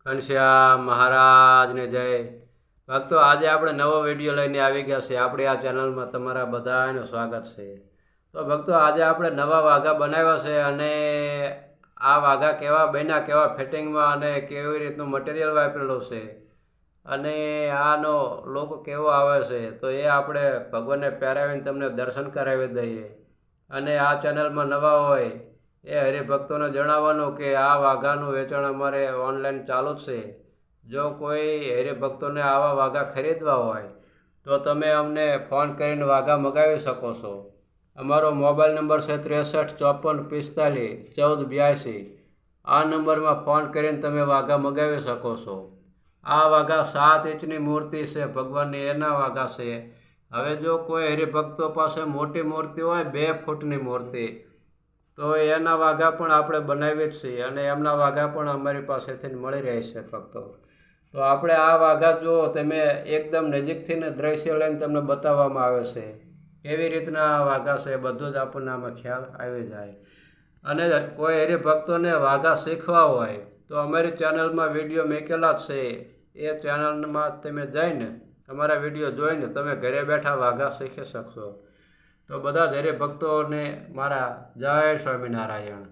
ઘનશ્યામ મહારાજને જય. ભક્તો, આજે આપણે નવો વિડીયો લઈને આવી ગયા છે. આપણી આ ચેનલમાં તમારા બધાનું સ્વાગત છે. તો ભક્તો, આજે આપણે નવા વાઘા બનાવ્યા છે અને આ વાઘા કેવા બન્યા, કેવા ફિટિંગમાં અને કેવી રીતનું મટીરિયલ વાપરેલું છે અને આનો લોક કેવો આવે છે, તો એ આપણે ભગવાનને પહેરાવીને તમને દર્શન કરાવી દઈએ. અને આ ચેનલમાં નવા હોય એ હરિભક્તોને જણાવવાનું કે આ વાઘાનું વેચાણ અમારે ઓનલાઈન ચાલુ જ છે. જો કોઈ હરિભક્તોને આવા વાઘા ખરીદવા હોય તો તમે અમને ફોન કરીને વાઘા મગાવી શકો છો. અમારો મોબાઈલ નંબર છે 6354451482. આ નંબરમાં ફોન કરીને તમે વાઘા મગાવી શકો છો. આ વાઘા 7 ઇંચની મૂર્તિ છે ભગવાનની, એના વાઘા છે. હવે જો કોઈ હરિભક્તો પાસે મોટી મૂર્તિ હોય 2 ફૂટની મૂર્તિ, તો એના વાઘા પણ આપણે બનાવીએ જ છીએ અને એમના વાઘા પણ અમારી પાસેથી મળી રહે છે ભક્તો. તો આપણે આ વાઘા જો તમે એકદમ નજીકથી દ્રશ્ય લઈને તમને બતાવવામાં આવે છે કેવી રીતના આ વાઘા છે, બધું જ આપણને આમાં ખ્યાલ આવી જાય. અને કોઈ હરિભક્તોને વાઘા શીખવા હોય તો અમારી ચેનલમાં વિડીયો મૂકેલા જ છે. એ ચેનલમાં તમે જઈને અમારા વિડીયો જોઈને તમે ઘરે બેઠા વાઘા શીખી શકશો. તો બધા જ હરિભક્તોને મારા જય સ્વામિનારાયણ.